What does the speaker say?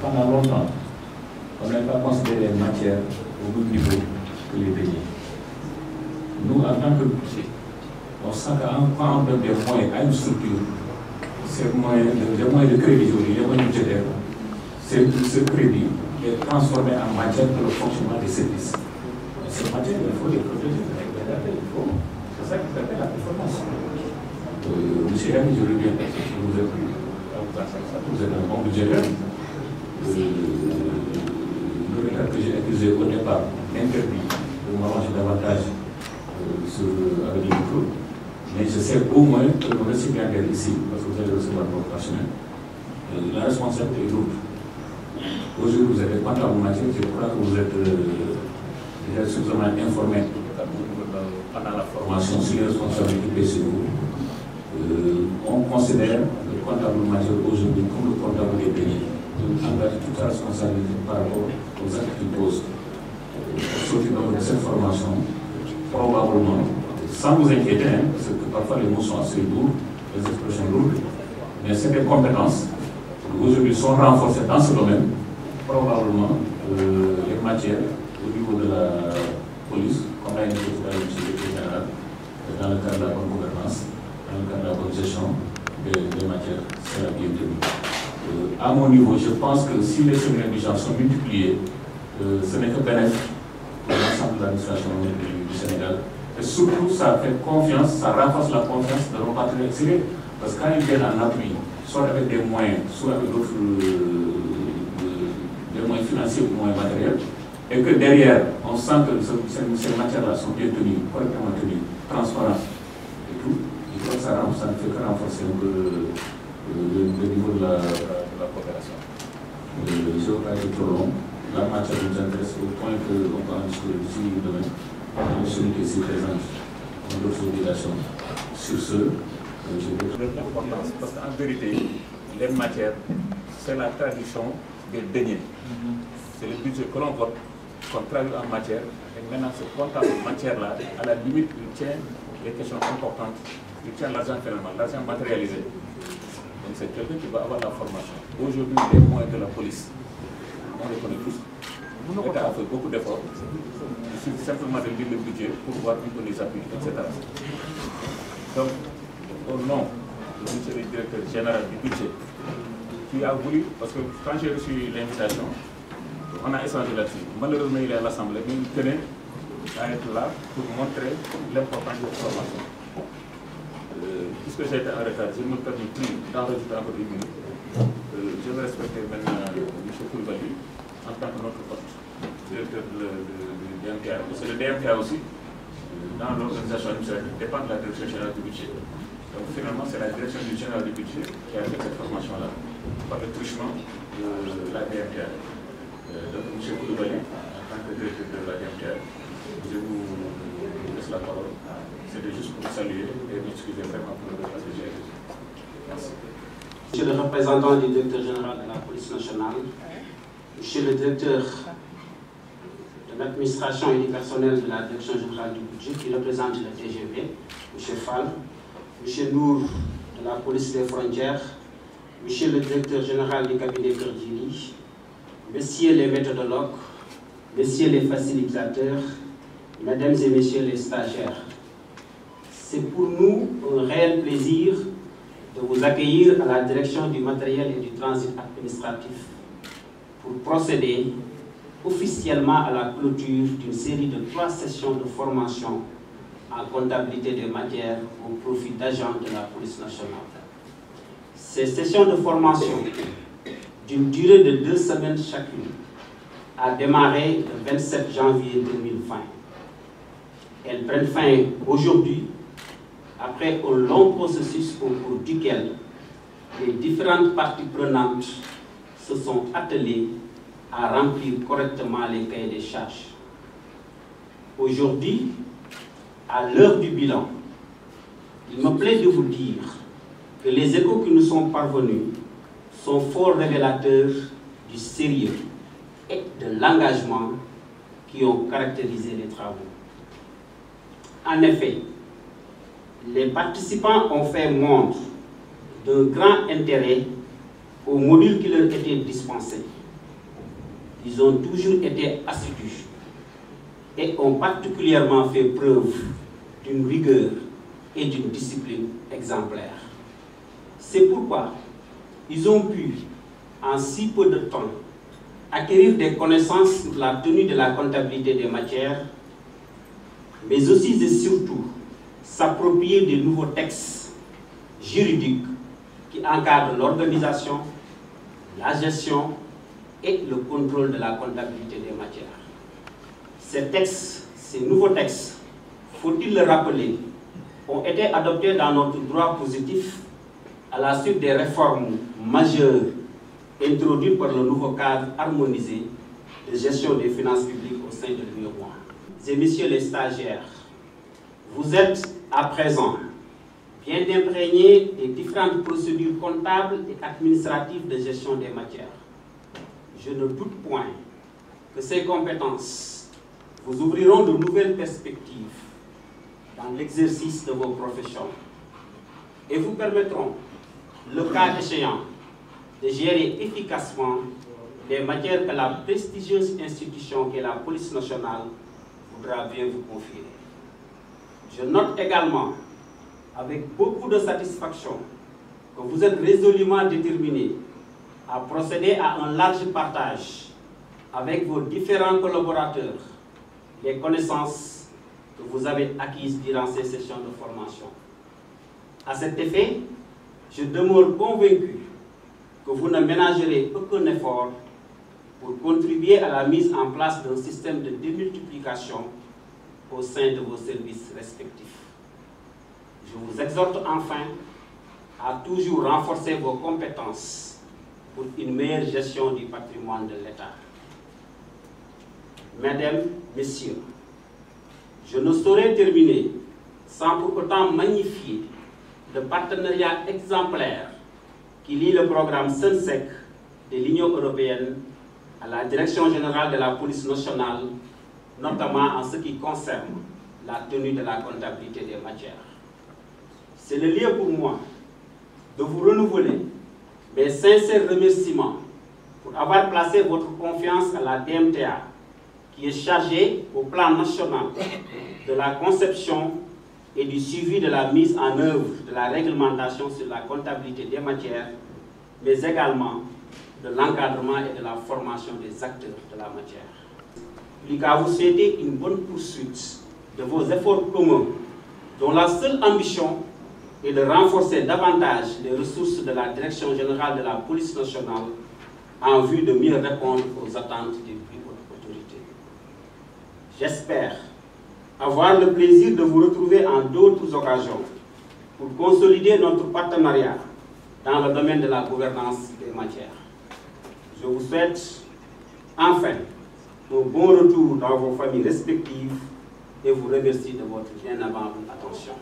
Pendant longtemps, on n'a pas considéré les matières au même niveau que les beignets. Nous, en tant que budget, on sent quand on donne des moyens à une structure, ces moyens de crédit, les moyens budgétaires, ce crédit est transformé en matière pour le fonctionnement des services. Ces matières, il faut les protéger, c'est ça qui s'appelle la performance. Monsieur Rami, je reviens, vous êtes un bon budgétaire. Le retard que j'ai accusé au départ m'interdit de m'arranger davantage avec les micros. Mais je sais au moins que le récipiendaire ici, parce que vous allez recevoir votre personnel, la responsabilité est lourde. Aujourd'hui, vous êtes comptable matière, je crois que vous êtes déjà suffisamment informé pendant la formation sur les responsabilités PCO. On considère le comptable matière aujourd'hui comme le comptable des beignets. Donc, engage toute la responsabilité par rapport aux actes qu'il pose. Sortir de cette formation, probablement, sans vous inquiéter, hein, parce que parfois les mots sont assez lourds, les expressions lourdes, mais c'est des compétences qui aujourd'hui sont renforcées dans ce domaine. Probablement, les matières au niveau de la police, comme l'a indiqué tout à l'heure le secrétaire général, dans le cadre de la bonne gouvernance, dans le cadre de la bonne gestion des matières, sera bien tenu. À mon niveau, je pense que si les séminaires du genre sont multipliés, ce n'est que bénéfique pour l'ensemble de l'administration du Sénégal. Et surtout, ça fait confiance, ça renforce la confiance de nos partenaires extérieurs. Parce que quand ils viennent en appui, soit avec des moyens, soit avec d'autres des moyens financiers ou moyens matériels, et que derrière, on sent que ces matières-là sont bien tenues, correctement tenues, transparentes et tout, je crois que ça ne fait que renforcer un peu le niveau de la coopération. Je ne veux pas être trop long. La matière nous intéresse au point qu'on peut en discuter ici demain. Celui qui est ici présent, dans d'autres obligations. Sur ce, je vais l'importance, parce qu'en vérité, les matières, c'est la traduction des beignets. C'est le budget que l'on vote, qu'on traduit en matière, et maintenant ce comptable matière-là, à la limite, il tient les questions importantes, il tient l'argent finalement, l'argent matérialisé. Donc c'est quelqu'un qui va avoir la formation. Aujourd'hui, les moyens de la police, on les connaît tous. L'État a fait beaucoup d'efforts. Il suffit simplement de lire le budget pour voir un peu les appuis, etc. Donc, au nom du monsieur le directeur général du budget, qui a voulu, parce que quand j'ai reçu l'invitation, on a échangé là-dessus. Malheureusement, il est à l'Assemblée, mais il tenait à être là pour montrer l'importance de la formation. Puisque j'ai été en retard, je ne me permets plus d'enregistrer encore une minute. Je vais respecter maintenant M. Koulibaly en tant que notre poste, directeur du DMTA. Parce que le DMTA aussi, dans l'organisation administrative, dépend de la direction générale du budget. Donc finalement, c'est la direction générale du budget qui a fait cette formation-là, par le truchement de la DMTA. Donc M. Koulibaly, en tant que directeur de la DMTA, je vous laisse la parole. C'était juste pour saluer et m'excuser vraiment pour le retard que j'ai reçu. Merci. Monsieur le représentant du directeur général de la police nationale, monsieur le directeur de l'administration et du personnel de la direction générale du budget qui représente le TGV, monsieur Fall, monsieur Nour de la police des frontières, monsieur le directeur général du cabinet Kerdjili, messieurs les méthodologues, messieurs les facilitateurs, mesdames et messieurs les stagiaires. C'est pour nous un réel plaisir de vous accueillir à la direction du matériel et du transit administratif pour procéder officiellement à la clôture d'une série de 3 sessions de formation en comptabilité des matières au profit d'agents de la police nationale. Ces sessions de formation, d'une durée de 2 semaines chacune, a démarré le 27 janvier 2020. Elles prennent fin aujourd'hui, après un long processus au cours duquel les différentes parties prenantes se sont attelées à remplir correctement les cahiers des charges. Aujourd'hui, à l'heure du bilan, il me plaît de vous dire que les échos qui nous sont parvenus sont fort révélateurs du sérieux et de l'engagement qui ont caractérisé les travaux. En effet, les participants ont fait montre d'un grand intérêt aux modules qui leur étaient dispensés. Ils ont toujours été assidus et ont particulièrement fait preuve d'une rigueur et d'une discipline exemplaire. C'est pourquoi ils ont pu, en si peu de temps, acquérir des connaissances sur la tenue de la comptabilité des matières, mais aussi et surtout s'approprier des nouveaux textes juridiques qui encadrent l'organisation, la gestion et le contrôle de la comptabilité des matières. Ces nouveaux textes, faut-il le rappeler, ont été adoptés dans notre droit positif à la suite des réformes majeures introduites par le nouveau cadre harmonisé de gestion des finances publiques au sein de l'UEMOA. Et messieurs les stagiaires, vous êtes à présent bien imprégnés des différentes procédures comptables et administratives de gestion des matières. Je ne doute point que ces compétences vous ouvriront de nouvelles perspectives dans l'exercice de vos professions et vous permettront, le cas échéant, de gérer efficacement les matières que la prestigieuse institution qu'est la police nationale voudra bien vous confier. Je note également, avec beaucoup de satisfaction, que vous êtes résolument déterminés à procéder à un large partage avec vos différents collaborateurs les connaissances que vous avez acquises durant ces sessions de formation. À cet effet, je demeure convaincu que vous ne ménagerez aucun effort pour contribuer à la mise en place d'un système de démultiplication au sein de vos services respectifs. Je vous exhorte enfin à toujours renforcer vos compétences pour une meilleure gestion du patrimoine de l'État. Mesdames, Messieurs, je ne saurais terminer sans pour autant magnifier le partenariat exemplaire qui lie le programme SENSEC de l'Union européenne à la Direction générale de la police nationale, notamment en ce qui concerne la tenue de la comptabilité des matières. C'est le lieu pour moi de vous renouveler mes sincères remerciements pour avoir placé votre confiance à la DMTA, qui est chargée au plan national de la conception et du suivi de la mise en œuvre de la réglementation sur la comptabilité des matières, mais également de l'encadrement et de la formation des acteurs de la matière. Plus qu'à vous souhaiter une bonne poursuite de vos efforts communs, dont la seule ambition est de renforcer davantage les ressources de la Direction générale de la police nationale en vue de mieux répondre aux attentes des plus hautes autorités. J'espère avoir le plaisir de vous retrouver en d'autres occasions pour consolider notre partenariat dans le domaine de la gouvernance des matières. Je vous souhaite enfin un bon retour dans vos familles respectives et vous remercie de votre bien aimable attention.